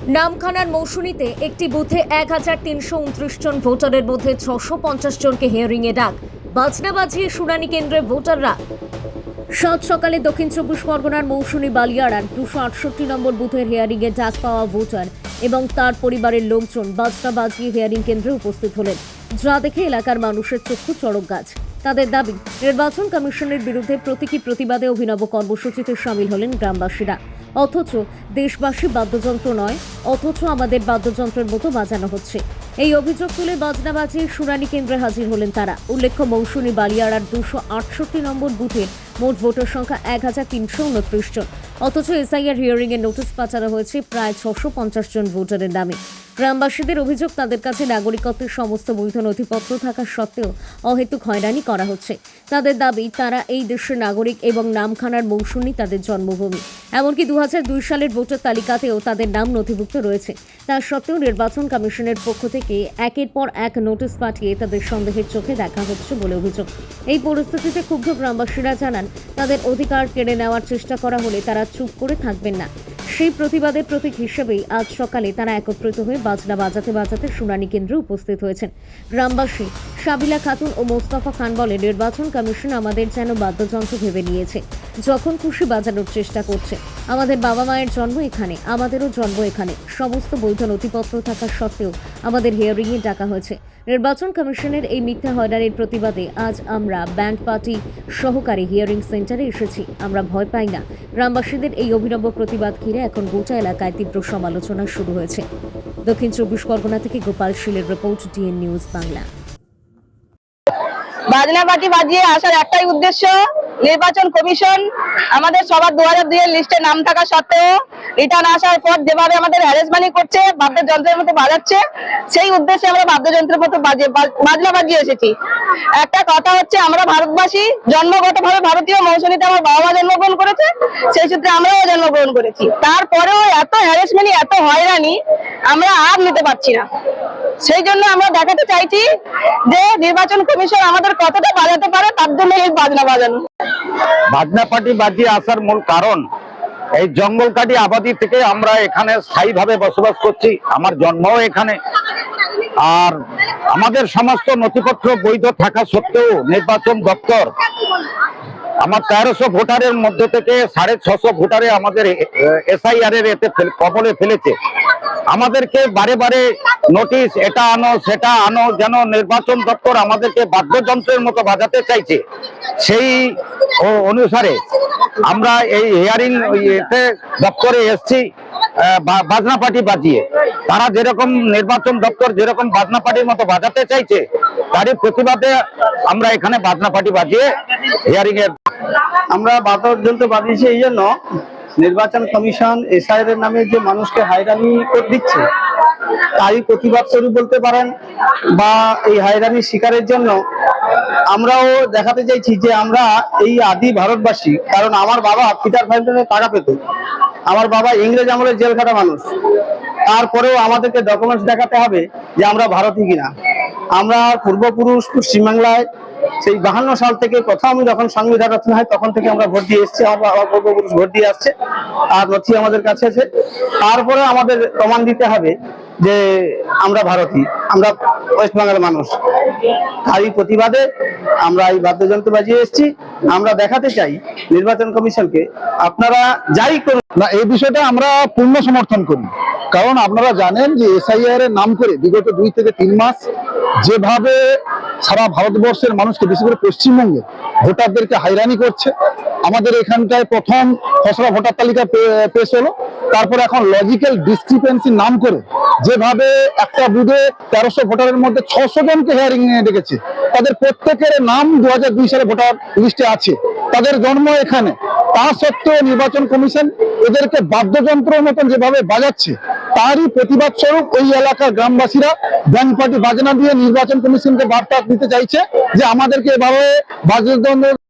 নামখানার মৌসুমীতে একটি বুথে 1329 জন ভোটারের মধ্যে 650 জনকে হিয়ারিংয়ে ডাক। বাজনা বাজিয়ে শুনানি কেন্দ্রে ভোটাররা। সাত সকালে দক্ষিণ চব্বিশ পরগনার মৌসুমী বালিয়াড়ার 268 নম্বর বুথের হিয়ারিংয়ে ডাক পাওয়া ভোটার এবং তার পরিবারের লোকজন বাজনা বাজিয়ে হিয়ারিং কেন্দ্রে উপস্থিত হলেন, যা দেখে এলাকার মানুষের চক্ষু চড়ক গাছ। তাদের দাবি, নির্বাচন কমিশনের বিরুদ্ধে প্রতীকী প্রতিবাদে অভিনব কর্মসূচিতে সামিল হলেন গ্রামবাসীরা। অথচ দেশবাসী বাদ্যযন্ত্র নয়, অথচ আমাদের বাদ্যযন্ত্রের মতো বাজানো হচ্ছে। এই অভিযোগ তুলে বাজনা বাজিয়ে শুনানি কেন্দ্রে হাজির হলেন তারা। উল্লেখ্য, মৌসুমী বালিয়াড়ার 268 নম্বর বুথের মোট ভোটার সংখ্যা 1329 জন। অথচ এসআইআর হিয়ারিং এর নোটিশ পাঠানো হয়েছে প্রায় 650 জন ভোটারের নামে। গ্রামবাসীদের অভিযোগ, তাদের কাছে নাগরিকত্বের সমস্ত বৈধ নথিপত্র থাকা সত্ত্বেও অহেতুক হয়রানি করা হচ্ছে। তাদের দাবি, তারা এই দেশের নাগরিক এবং নামখানার মৌসুমী তাদের জন্মভূমি। এমনকি 2002 সালের ভোটার তালিকাতেও তাদের নাম নথিভুক্ত রয়েছে। তা সত্ত্বেও নির্বাচন কমিশনের পক্ষ থেকে একের পর এক নোটিশ পাঠিয়ে তাদের সন্দেহের চোখে দেখা হচ্ছে বলে অভিযোগ। এই পরিস্থিতিতে ক্ষুব্ধ গ্রামবাসীরা জানান, তাদের অধিকার কেড়ে নেওয়ার চেষ্টা করা হলে তারা চুপ করে থাকবেন না। সেই প্রতিবাদের প্রতীক হিসেবেই আজ সকালে তারা একত্রিত হয়ে বাজনা বাজাতে বাজাতে শুনানি কেন্দ্রে উপস্থিত হয়েছেন। গ্রামবাসী সাবিলা খাতুন ও মোস্তফা খান বলে, নির্বাচন কমিশন আমাদের যেন বাদ্যযন্ত্র ভেবে নিয়েছে, যখন খুশি বাজানোর চেষ্টা করছে। আমাদের বাবা মায়ের জন্ম এখানে, আমাদেরও জন্ম এখানে। সমস্ত বৈধ নথিপত্র থাকা সত্ত্বেও আমাদের হিয়ারিংয়ে ডাকা হয়েছে। নির্বাচন কমিশনের এই মিথ্যা হয়রানির প্রতিবাদে আজ আমরা ব্যান্ড পার্টি সহকারে হিয়ারিং সেন্টারে এসেছি। আমরা ভয় পাই না। গ্রামবাসীদের এই অভিনব প্রতিবাদ ঘিরে এখন গোটা এলাকায় তীব্র সমালোচনা শুরু হয়েছে। দক্ষিণ চব্বিশ পরগনা থেকে গোপাল শীলের রিপোর্ট, ডিএন নিউজ বাংলা। বাজনা পার্টি বাজিয়ে আসার একটাই উদ্দেশ্য, নির্বাচন কমিশন আমাদের সবার 2002 এর লিস্টে নাম থাকা সত্ত্বেও রিটার্ন আসার পর যেভাবে আমাদের হ্যারাসমেন্ট করছে, বাদ্যযন্ত্রের মতো বাজাচ্ছে, সেই উদ্দেশ্যে আমরা বাদ্যযন্ত্রের মতো বাজনা বাজিয়ে এসেছি। একটা কথা হচ্ছে, আমরা ভারতবাসী, জন্মগতভাবে ভারতীয়। মৌসুমীতে আমার বাবা মা জন্মগ্রহণ করেছে, সেই সূত্রে আমরাও জন্মগ্রহণ করেছি। তারপরেও এত হ্যারাসমেন্ট, এত হয়রানি আমরা আর নিতে পারছি না। সেই জন্য আমরা দেখাতে চাইছি যে নির্বাচন কমিশন আমাদের কতটা বাজাতে পারে, তার জন্য এই বাজনা বাজানো। বাজনা পার্টি বাজিয়ে আসার মূল কারণ, এই জঙ্গলকাটি আবাদি থেকে আমরা এখানে স্থায়ীভাবে বসবাস করছি। আমার জন্মও এখানে। আর আমাদের সমস্ত নথিপত্র বৈধ থাকা সত্ত্বেও নির্বাচন দপ্তর আমার 1300 ভোটারের মধ্যে থেকে 650 ভোটারে আমাদের এসআইআর এর এতে কবলে ফেলেছে। আমাদেরকে বারে বারে নোটিশ, এটা আনো সেটা আনো, যেন নির্বাচন দপ্তর আমাদেরকে বাদ্যযন্ত্রের মতো বাজাতে চাইছে। সেই অনুসারে আমরা এই হিয়ারিং দপ্তরে এসছি বাজনা পার্টি বাজিয়ে। তারা যেরকম নির্বাচন দপ্তর যেরকম বাজনা পার্টির মতো বাজাতে চাইছে, তারই প্রতিবাদে আমরা এখানে বাজনা পার্টি বাজিয়ে হিয়ারিং এর আমরা বাদ্যযন্ত্র বাজিয়েছি এই জন্য, নির্বাচন কমিশন এসআইআর এর নামে যে মানুষকে হয়রানি করে দিচ্ছে, তারই প্রতিবাদ স্বরূপ বলতে পারেন, বা এই হয়রানির শিকারের জন্য আমরাও দেখাতে চাইছি যে আমরা এই আদি ভারতবাসী। কারণ আমার বাবা পিটার ফাইন্ডনের টাকা পেত, আমার বাবা ইংরেজ আমলের জেল খাটা মানুষ। তারপরেও আমাদেরকে ডকুমেন্টস দেখাতে হবে যে আমরা ভারতীয় কিনা। আমরা পূর্বপুরুষ পশ্চিমবাংলায় সেই 52 সাল থেকে প্রথম যখন সংবিধান রচনা হয় তখন থেকে আমরা ভোট দিয়ে এসেছি। আমার পূর্বপুরুষ ভোট দিয়ে আসছে, আর নথি আমাদের কাছে আছে। তারপরে আমাদের প্রমাণ দিতে হবে যে আমরা ভারতীয়, আমরা ওয়েস্ট বেঙ্গলের মানুষ। তারই প্রতিবাদে আমরা এই বাদ্যযন্ত্র বাজিয়ে এসেছি। আমরা দেখাতে চাই নির্বাচন কমিশনকে, আপনারা যাই করুন না, এই বিষয়টা আমরা পূর্ণ সমর্থন করি। কারণ আপনারা জানেন যে এসআইআর এর নাম করে বিগত 2 থেকে 3 মাস যেভাবে সারা ভারতবর্ষের মানুষকে, বিশেষ করে পশ্চিমবঙ্গে ভোটারদেরকে হয়রানি করছে। আমাদের এখানটায় প্রথম খসড়া ভোটার তালিকা পেশ হলো, তারপর এখন লজিক্যাল ডিসক্রিপেন্সি নাম করে যেভাবে একটা বুথে 1300 ভোটারের মধ্যে 600 জনকে হিয়ারিং নিয়ে ডেকেছে। তাদের প্রত্যেকের নাম 2002 সালে ভোটার লিস্টে আছে, তাদের জন্ম এখানে। তা সত্ত্বেও নির্বাচন কমিশন এদেরকে বাদ্যযন্ত্রের মতন যেভাবে বাজাচ্ছে, তারই প্রতিবাদ স্বরূপ ওই এলাকার গ্রামবাসীরা ব্যান্ড পার্টি বাজনা দিয়ে নির্বাচন কমিশনকে বার্তা দিতে চাইছে যে আমাদেরকে এভাবে বাদ্যযন্ত্র